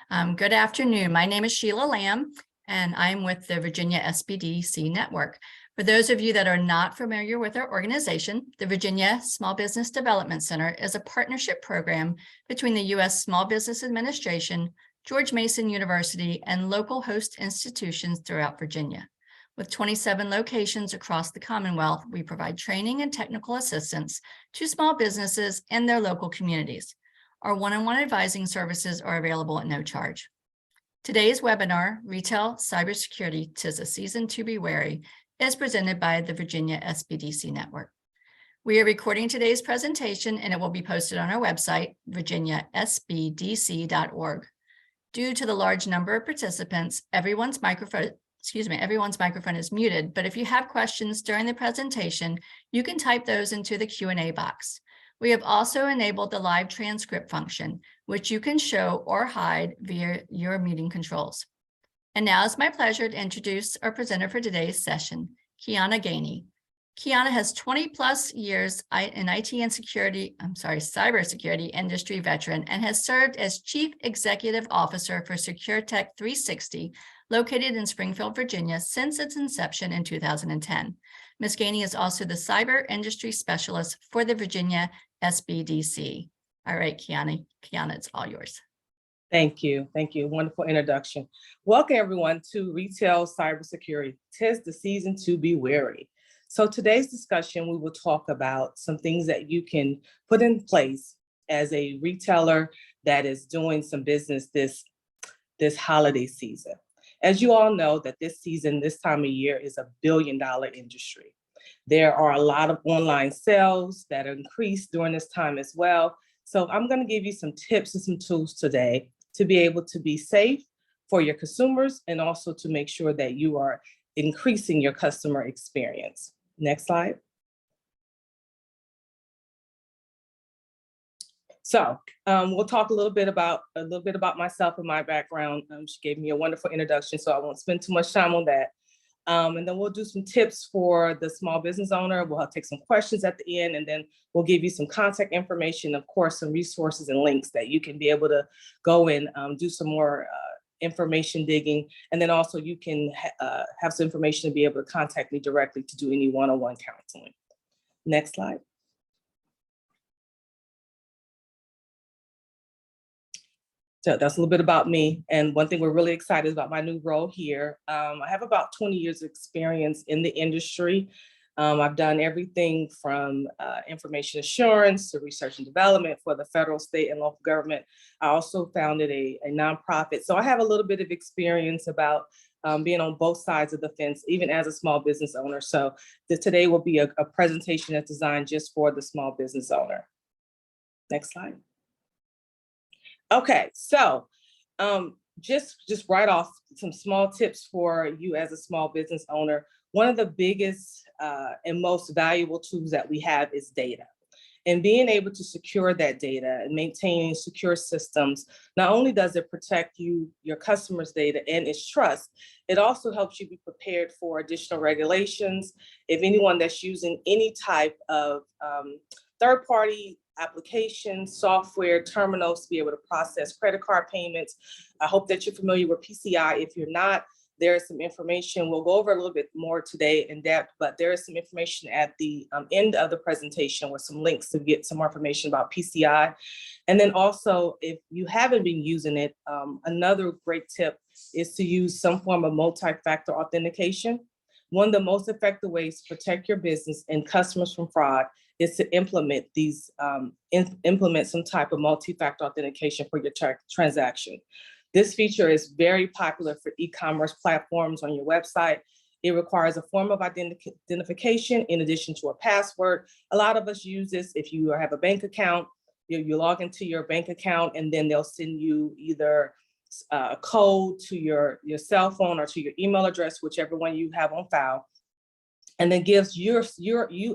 Good afternoon. My name is Sheila Lamb, and I'm with the Virginia SBDC Network. For those of you that are not familiar with our organization, the Virginia Small Business Development Center is a partnership program between the U.S. Small Business Administration, George Mason University, and local host institutions throughout Virginia. With 27 locations across the Commonwealth, we provide training and technical assistance to small businesses and their local communities. Our one-on-one advising services are available at no charge. Today's webinar, Retail Cybersecurity, 'Tis a Season to Be Wary, is presented by the Virginia SBDC Network. We are recording today's presentation and it will be posted on our website, virginiasbdc.org. Due to the large number of participants, everyone's microphone is muted, but if you have questions during the presentation, you can type those into the Q&A box. We have also enabled the live transcript function, which you can show or hide via your meeting controls. And now it's my pleasure to introduce our presenter for today's session, Kiana Gainey. Kiana has 20 plus years in IT and cybersecurity industry veteran and has served as Chief Executive Officer for SecureTech 360, located in Springfield, Virginia, since its inception in 2010. Ms. Gainey is also the Cyber Industry Specialist for the Virginia SBDC. All right, Kiana, it's all yours. Thank you. Thank you. Wonderful introduction. Welcome, everyone, to Retail Cybersecurity. 'Tis the season to be wary. So today's discussion, we will talk about some things that you can put in place as a retailer that is doing some business this holiday season. As you all know, that this season, this time of year, is $1 billion industry. There are a lot of online sales that increase during this time as well. So I'm going to give you some tips and some tools today to be able to be safe for your consumers and also to make sure that you are increasing your customer experience. Next slide. So we'll talk a little bit about myself and my background. She gave me a wonderful introduction, so I won't spend too much time on that. And then we'll do some tips for the small business owner. We'll take some questions at the end, and then we'll give you some contact information, of course, some resources and links that you can be able to go and do some more information digging. And then also you can have some information to be able to contact me directly to do any one-on-one counseling. Next slide. So that's a little bit about me. And one thing we're really excited about my new role here. I have about 20 years of experience in the industry. I've done everything from information assurance to research and development for the federal, state, and local government. I also founded a nonprofit. So I have a little bit of experience about being on both sides of the fence, even as a small business owner. So today will be a presentation that's designed just for the small business owner. Next slide. Okay, so just right off, some small tips for you as a small business owner. One of the biggest and most valuable tools that we have is data. And being able to secure that data and maintaining secure systems, not only does it protect your customers' data and its trust, it also helps you be prepared for additional regulations. If anyone that's using any type of third-party applications, software, terminals to be able to process credit card payments. I hope that you're familiar with PCI. If you're not, there is some information. We'll go over a little bit more today in depth, but there is some information at the end of the presentation with some links to get some more information about PCI. And then also, if you haven't been using it, another great tip is to use some form of multi-factor authentication. One of the most effective ways to protect your business and customers from fraud is to implement some type of multi-factor authentication for your transaction. This feature is very popular for e-commerce platforms on your website. It requires a form of identification in addition to a password. A lot of us use this if you have a bank account. You log into your bank account and then they'll send you either a code to your cell phone or to your email address, whichever one you have on file, and then gives you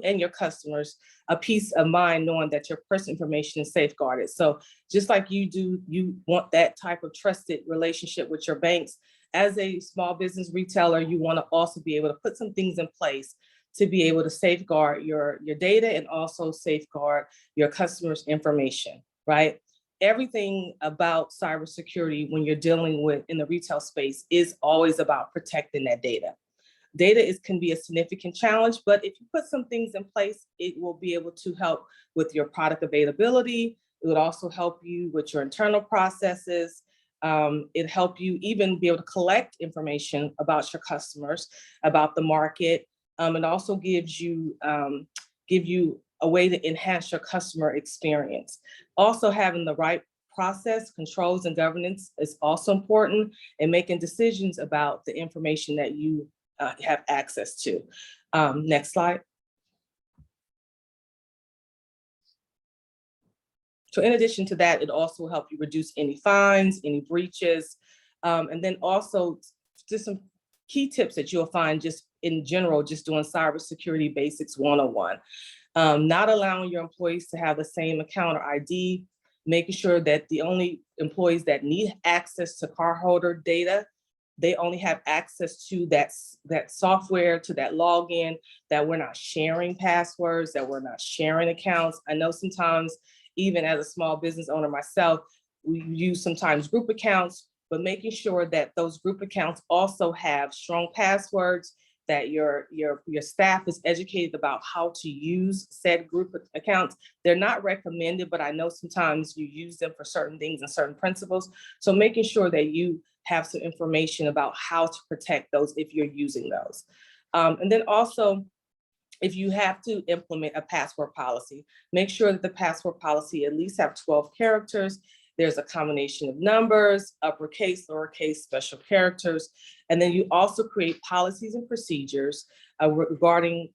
and your customers a peace of mind knowing that your personal information is safeguarded. So just like you want that type of trusted relationship with your banks. As a small business retailer, you want to also be able to put some things in place to be able to safeguard your data and also safeguard your customers' information, right? everything about cybersecurity when you're dealing with in the retail space is always about protecting that data. Data can be a significant challenge, but if you put some things in place, it will be able to help with your product availability. It would also help you with your internal processes. It help you even be able to collect information about your customers, about the market. It also gives you a way to enhance your customer experience. Also, having the right process, controls, and governance is also important in making decisions about the information that you have access to. Next slide. So in addition to that, it also will help you reduce any fines, any breaches, and then also just some key tips that you'll find just in general, just doing cybersecurity basics 101. Not allowing your employees to have the same account or ID, making sure that the only employees that need access to cardholder data, they only have access to that software, to that login, that we're not sharing passwords, that we're not sharing accounts. I know sometimes, even as a small business owner myself, we use sometimes group accounts, but making sure that those group accounts also have strong passwords, that your staff is educated about how to use said group accounts. They're not recommended, but I know sometimes you use them for certain things and certain principles. So making sure that you have some information about how to protect those if you're using those. And then also, if you have to implement a password policy, make sure that the password policy at least have 12 characters. There's a combination of numbers, uppercase, lowercase, special characters. And then you also create policies and procedures regarding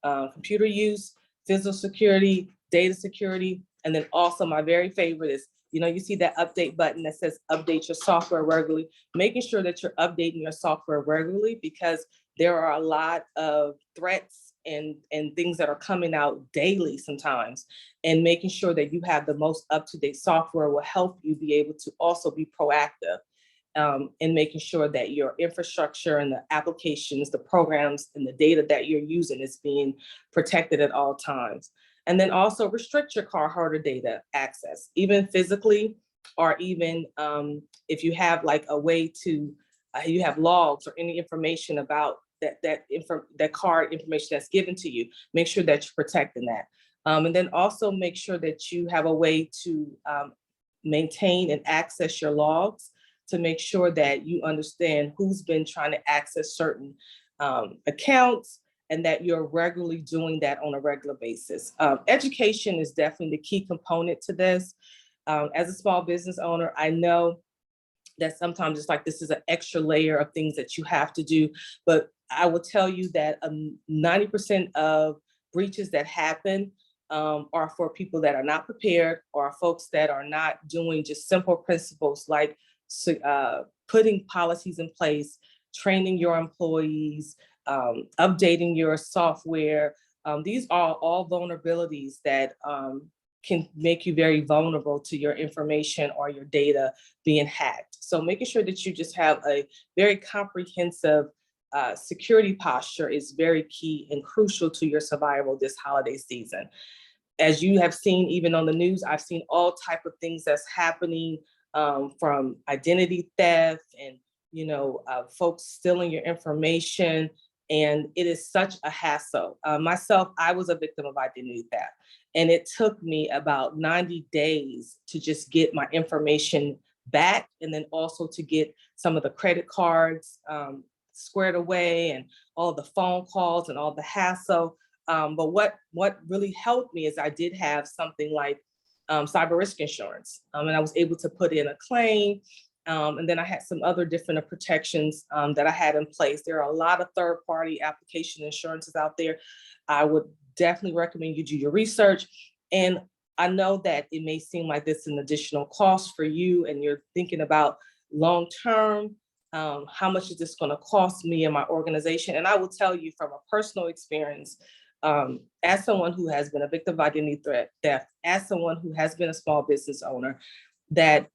computer use, physical security, data security. And then also my very favorite is, you see that update button that says update your software regularly, making sure that you're updating your software regularly, because there are a lot of threats and things that are coming out daily sometimes, and making sure that you have the most up-to-date software will help you be able to also be proactive in making sure that your infrastructure and the applications, the programs, and the data that you're using is being protected at all times. And then also restrict your cardholder data access, even physically, or even if you have like a way to, you have logs or any information about that card information that's given to you, make sure that you're protecting that. And then also make sure that you have a way to maintain and access your logs to make sure that you understand who's been trying to access certain accounts, and that you're regularly doing that on a regular basis. Education is definitely the key component to this. As a small business owner, I know that sometimes it's like this is an extra layer of things that you have to do, but I will tell you that 90% of breaches that happen are for people that are not prepared, or folks that are not doing just simple principles like putting policies in place, training your employees, updating your software. These are all vulnerabilities that can make you very vulnerable to your information or your data being hacked. So making sure that you just have a very comprehensive security posture is very key and crucial to your survival this holiday season. As you have seen, even on the news, I've seen all type of things that's happening, from identity theft and folks stealing your information, and it is such a hassle. Myself, I was a victim of identity theft, and it took me about 90 days to just get my information back, and then also to get some of the credit cards squared away, and all the phone calls and all the hassle. But what really helped me is I did have something like cyber risk insurance, and I was able to put in a claim. And then I had some other different protections that I had in place. There are a lot of third-party application insurances out there. I would definitely recommend you do your research. And I know that it may seem like this is an additional cost for you, and you're thinking about long-term, how much is this going to cost me and my organization? And I will tell you from a personal experience, as someone who has been a victim of identity theft, as someone who has been a small business owner, that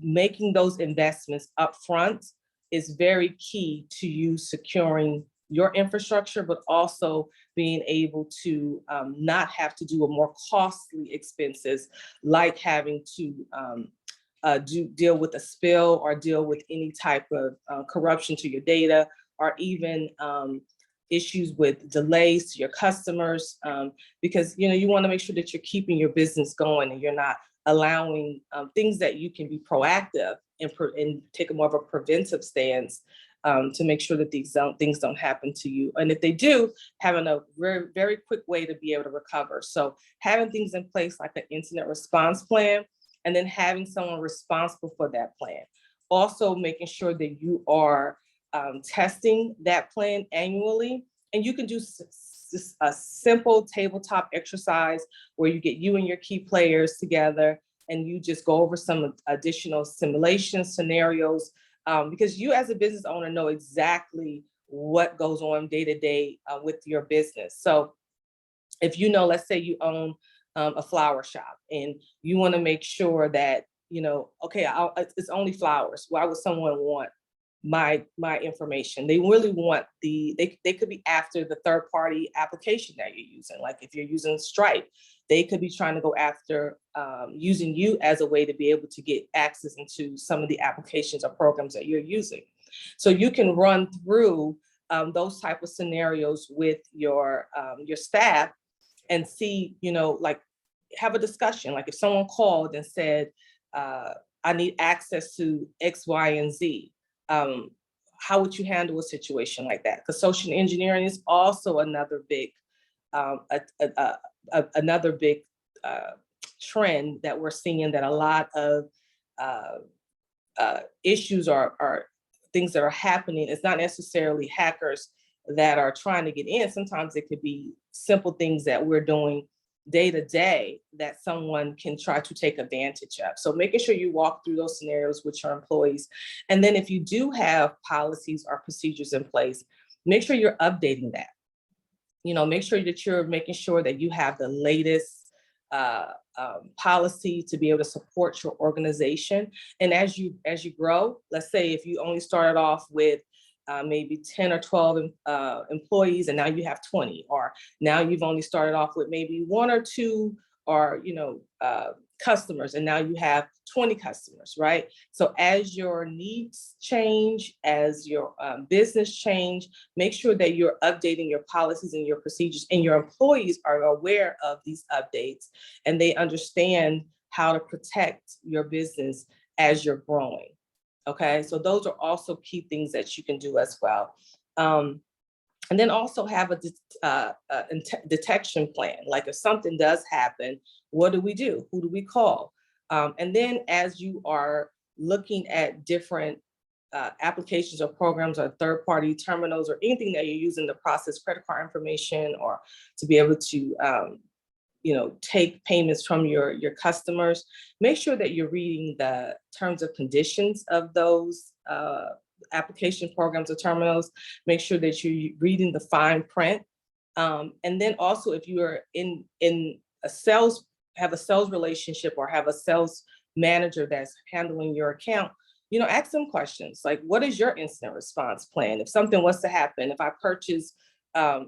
making those investments up front is very key to you securing your infrastructure, but also being able to not have to do a more costly expenses, like having to deal with a spill or deal with any type of corruption to your data, or even issues with delays to your customers, because you want to make sure that you're keeping your business going and you're not allowing things that you can be proactive and take a more of a preventive stance to make sure that these things don't happen to you. And if they do, having a very, very quick way to be able to recover. So having things in place like an incident response plan, and then having someone responsible for that plan. Also making sure that you are testing that plan annually. And you can do a simple tabletop exercise where you get you and your key players together and you just go over some additional simulation scenarios, because you as a business owner know exactly what goes on day to day with your business. So if let's say you own a flower shop and you want to make sure that, okay, it's only flowers. Why would someone want my information? They really want they could be after the third party application that you're using. Like if you're using Stripe, they could be trying to go after using you as a way to be able to get access into some of the applications or programs that you're using. So you can run through those type of scenarios with your staff and see, like have a discussion. Like if someone called and said, I need access to X, Y, and Z. How would you handle a situation like that? Because social engineering is also another big, another big trend that we're seeing, that a lot of issues are things that are happening. It's not necessarily hackers that are trying to get in. Sometimes it could be simple things that we're doing day to day that someone can try to take advantage of. So making sure you walk through those scenarios with your employees. And then if you do have policies or procedures in place, make sure you're updating that. Make sure that you're making sure that you have the latest policy to be able to support your organization. And as you grow, let's say if you only started off with maybe 10 or 12 employees, and now you have 20, or now you've only started off with maybe 1 or 2, or customers, and now you have 20 customers, right? So as your needs change, as your business change, make sure that you're updating your policies and your procedures, and your employees are aware of these updates and they understand how to protect your business as you're growing. Okay, so those are also key things that you can do as well. And then also have a detection plan. Like if something does happen, what do we do? Who do we call? And then as you are looking at different applications or programs or third-party terminals or anything that you're using to process credit card information or to be able to take payments from your customers, make sure that you're reading the terms and conditions of those application programs or terminals. Make sure that you're reading the fine print. And then also if you are in have a sales relationship or have a sales manager that's handling your account, ask them questions like, what is your incident response plan? If something was to happen, if I purchase A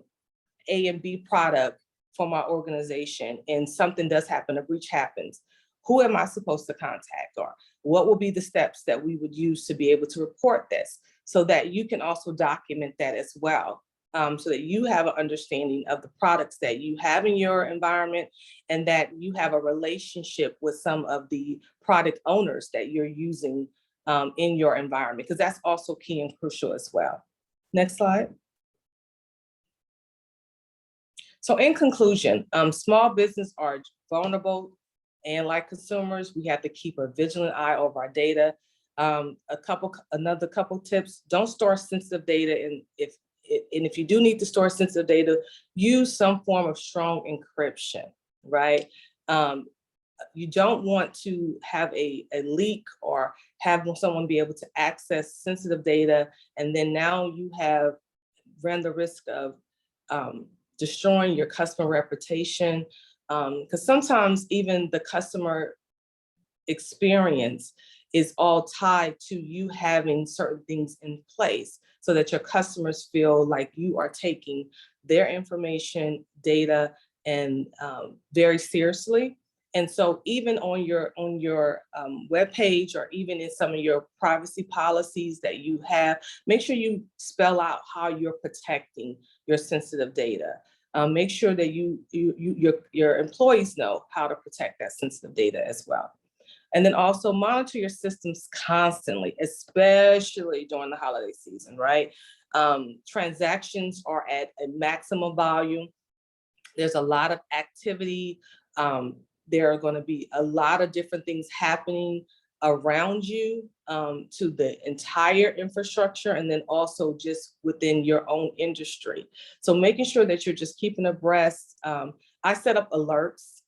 and B product for my organization and something does happen, a breach happens, who am I supposed to contact? Or what will be the steps that we would use to be able to report this, so that you can also document that as well, so that you have an understanding of the products that you have in your environment and that you have a relationship with some of the product owners that you're using in your environment, because that's also key and crucial as well. Next slide. So in conclusion, small business are vulnerable, and like consumers, we have to keep a vigilant eye over our data. Another couple tips: don't store sensitive data, and if you do need to store sensitive data, use some form of strong encryption, right? You don't want to have a leak or have someone be able to access sensitive data, and then now you have ran the risk of destroying your customer reputation, because sometimes even the customer experience is all tied to you having certain things in place so that your customers feel like you are taking their information, data, and very seriously. And so even on your webpage, or even in some of your privacy policies that you have, make sure you spell out how you're protecting your sensitive data. Make sure that your employees know how to protect that sensitive data as well. And then also monitor your systems constantly, especially during the holiday season, right? Transactions are at a maximum volume. There's a lot of activity. There are going to be a lot of different things happening around you, to the entire infrastructure, and then also just within your own industry. So making sure that you're just keeping abreast. I set up alerts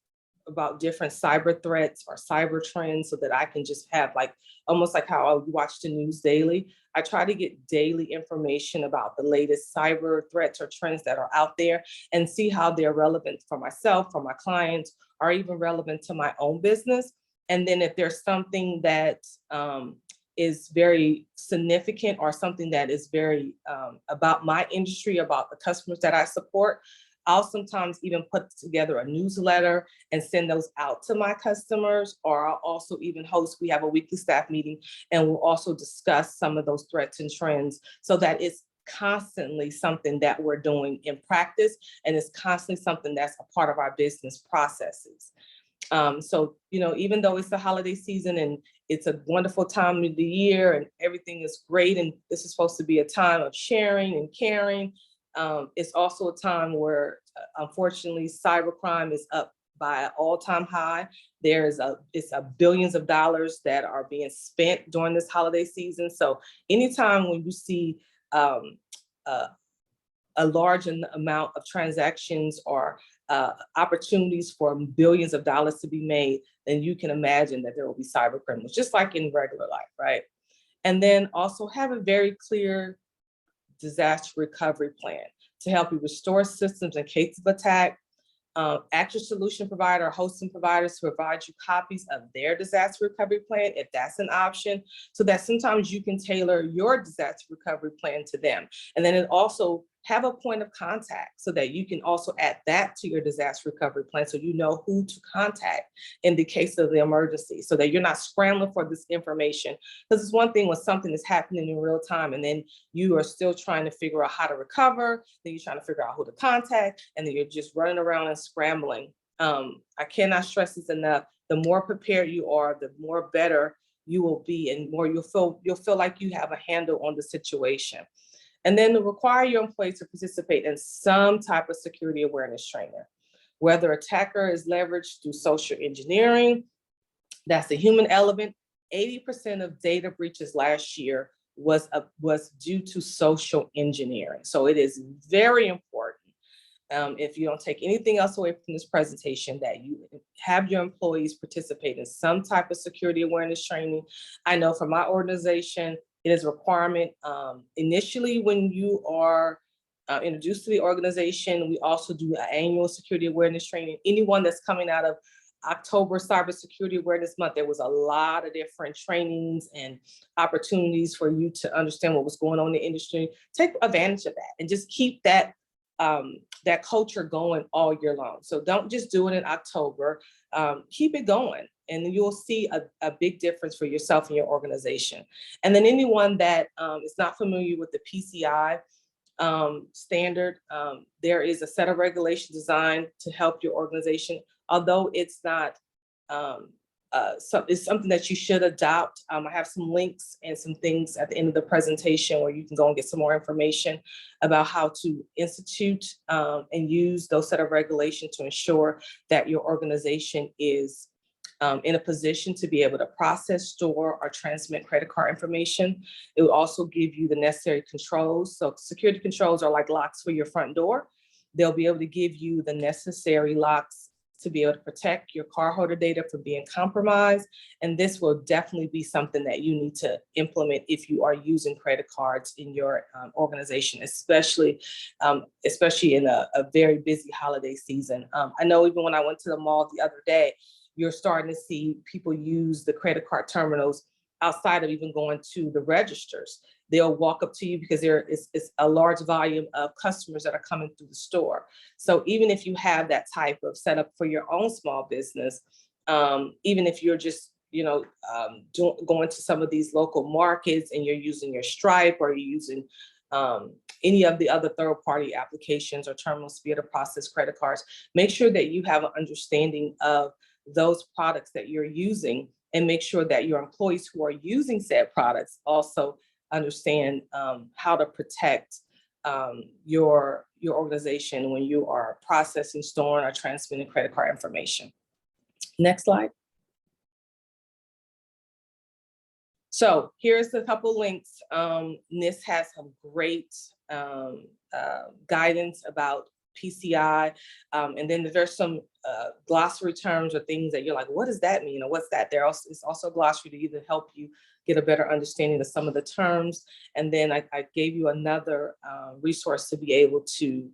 about different cyber threats or cyber trends so that I can just have, like, almost like how I watch the news daily. I try to get daily information about the latest cyber threats or trends that are out there and see how they're relevant for myself, for my clients, or even relevant to my own business. And then if there's something that is very significant, or something that is very about my industry, about the customers that I support, I'll sometimes even put together a newsletter and send those out to my customers, or I'll also even host, we have a weekly staff meeting, and we'll also discuss some of those threats and trends, so that it's constantly something that we're doing in practice, and it's constantly something that's a part of our business processes. So, even though it's the holiday season and it's a wonderful time of the year and everything is great, and this is supposed to be a time of sharing and caring, it's also a time where, unfortunately, cybercrime is up by an all-time high. It's billions of dollars that are being spent during this holiday season. So anytime when you see a large amount of transactions or opportunities for billions of dollars to be made, then you can imagine that there will be cyber criminals, just like in regular life, right? And then also have a very clear disaster recovery plan to help you restore systems in case of attack. Ask your solution provider or hosting providers to provide you copies of their disaster recovery plan, if that's an option, so that sometimes you can tailor your disaster recovery plan to them. And then it also have a point of contact so that you can also add that to your disaster recovery plan, so you know who to contact in the case of the emergency, so that you're not scrambling for this information. Because it's one thing when something is happening in real time and then you are still trying to figure out how to recover, then you're trying to figure out who to contact, and then you're just running around and scrambling. I cannot stress this enough. The more prepared you are, the more better you will be, and more you'll feel like you have a handle on the situation. And then require your employees to participate in some type of security awareness training. Whether attacker is leveraged through social engineering, that's the human element. 80% of data breaches last year was due to social engineering. So it is very important, if you don't take anything else away from this presentation, that you have your employees participate in some type of security awareness training. I know for my organization, it is a requirement. Initially, when you are introduced to the organization, we also do an annual security awareness training. Anyone that's coming out of October Cybersecurity Awareness Month, there was a lot of different trainings and opportunities for you to understand what was going on in the industry. Take advantage of that and just keep that that culture going all year long. So don't just do it in October, keep it going, and you'll see a big difference for yourself and your organization. And then anyone that is not familiar with the PCI standard, there is a set of regulations designed to help your organization. Although it's not, it's something that you should adopt. I have some links and some things at the end of the presentation where you can go and get some more information about how to institute and use those set of regulations to ensure that your organization is in a position to be able to process, store, or transmit credit card information. It will also give you the necessary controls. So security controls are like locks for your front door. They'll be able to give you the necessary locks to be able to protect your cardholder data from being compromised. And this will definitely be something that you need to implement if you are using credit cards in your organization, especially in a very busy holiday season. I know even when I went to the mall the other day, you're starting to see people use the credit card terminals outside of even going to the registers. They'll walk up to you because there is a large volume of customers that are coming through the store. So even if you have that type of setup for your own small business, even if you're just going to some of these local markets and you're using your Stripe or you're using any of the other third-party applications or terminals to be able to process credit cards, make sure that you have an understanding of those products that you're using, and make sure that your employees who are using said products also understand how to protect your organization when you are processing, storing, or transmitting credit card information. Next slide. So here's a couple links. NIST has some great guidance about PCI. And then there's some glossary terms or things that you're like, what does that mean? Or what's that? It's also a glossary to either help you get a better understanding of some of the terms. And then I gave you another resource to be able to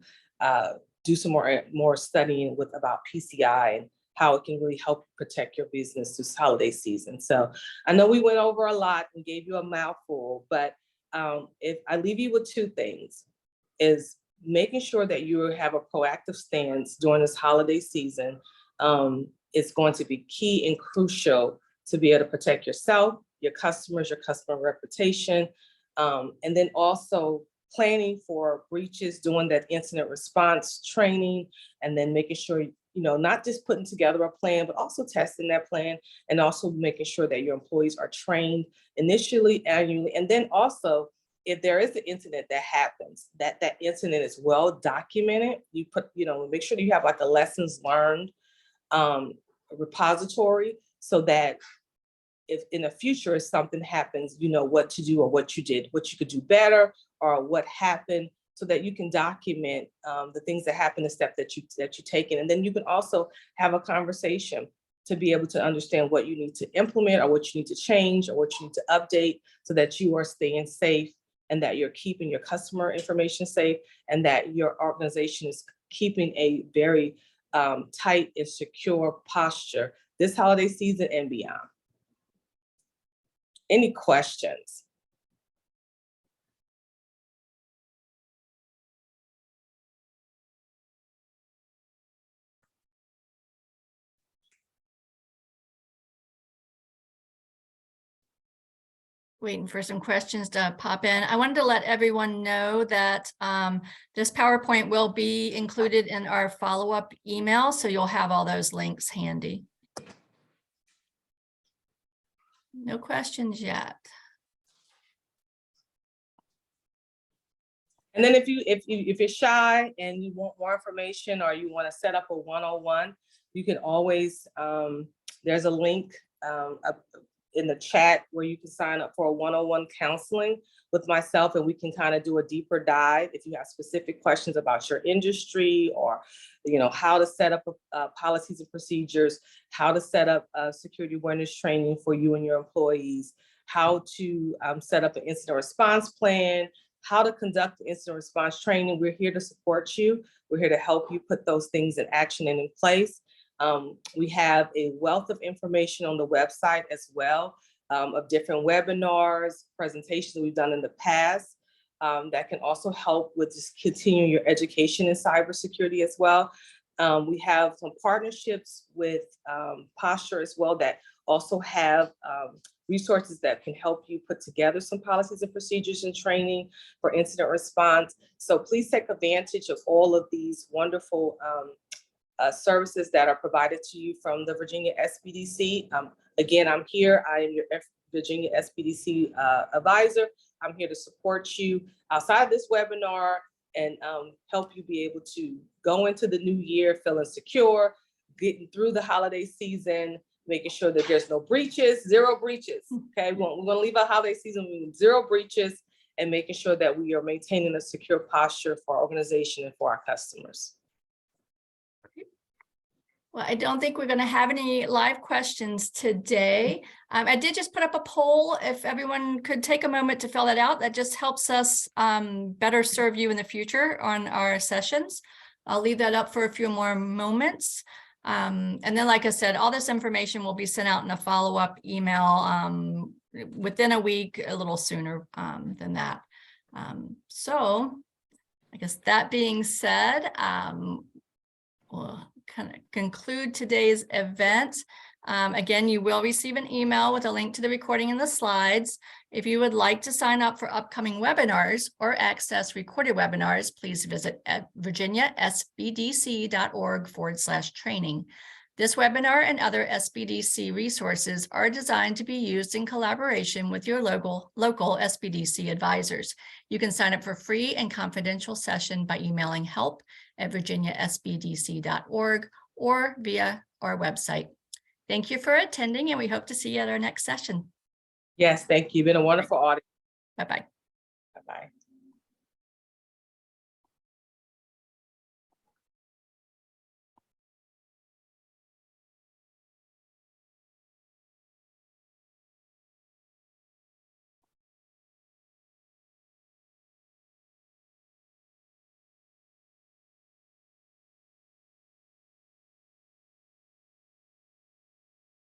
do some more studying about PCI and how it can really help protect your business this holiday season. So I know we went over a lot and gave you a mouthful, but if I leave you with two things, is making sure that you have a proactive stance during this holiday season is going to be key and crucial to be able to protect yourself, your customers, your customer reputation, and then also planning for breaches, doing that incident response training, and then making sure, not just putting together a plan, but also testing that plan, and also making sure that your employees are trained initially, annually, and then also, if there is an incident that happens, that incident is well documented. You make sure that you have like a lessons learned repository, so that if in the future if something happens, you know what to do or what you did, what you could do better, or what happened, so that you can document the things that happen, the steps that you taken, and then you can also have a conversation to be able to understand what you need to implement or what you need to change or what you need to update, so that you are staying safe and that you're keeping your customer information safe and that your organization is keeping a very tight and secure posture this holiday season and beyond. Any questions? Waiting for some questions to pop in. I wanted to let everyone know that this PowerPoint will be included in our follow-up email, so you'll have all those links handy. No questions yet. And then if you're shy and you want more information or you want to set up a one-on-one, you can always, there's a link in the chat where you can sign up for a one-on-one counseling with myself, and we can kind of do a deeper dive if you have specific questions about your industry, or how to set up policies and procedures, how to set up security awareness training for you and your employees, how to set up an incident response plan, how to conduct incident response training. We're here to support you. We're here to help you put those things in action and in place. We have a wealth of information on the website as well, of different webinars, presentations that we've done in the past, that can also help with just continuing your education in cybersecurity as well. We have some partnerships with Posture as well that also have resources that can help you put together some policies and procedures and training for incident response. So please take advantage of all of these wonderful services that are provided to you from the Virginia SBDC. Again, I'm here. I am your Virginia SBDC advisor. I'm here to support you outside of this webinar and help you be able to go into the new year feeling secure, getting through the holiday season, making sure that there's no breaches, zero breaches. Okay, we're going to leave our holiday season with zero breaches, and making sure that we are maintaining a secure posture for our organization and for our customers. Well, I don't think we're going to have any live questions today. I did just put up a poll. If everyone could take a moment to fill that out, that just helps us better serve you in the future on our sessions. I'll leave that up for a few more moments. And then, like I said, all this information will be sent out in a follow-up email within a week, a little sooner than that. So I guess that being said, we'll kind of conclude today's event. Again, you will receive an email with a link to the recording and the slides. If you would like to sign up for upcoming webinars or access recorded webinars, please visit at virginiasbdc.org/training. This webinar and other SBDC resources are designed to be used in collaboration with your local SBDC advisors. You can sign up for free and confidential session by emailing help@virginiasbdc.org or via our website. Thank you for attending, and we hope to see you at our next session. Yes, thank you. Been a wonderful audience. Bye-bye. Bye-bye.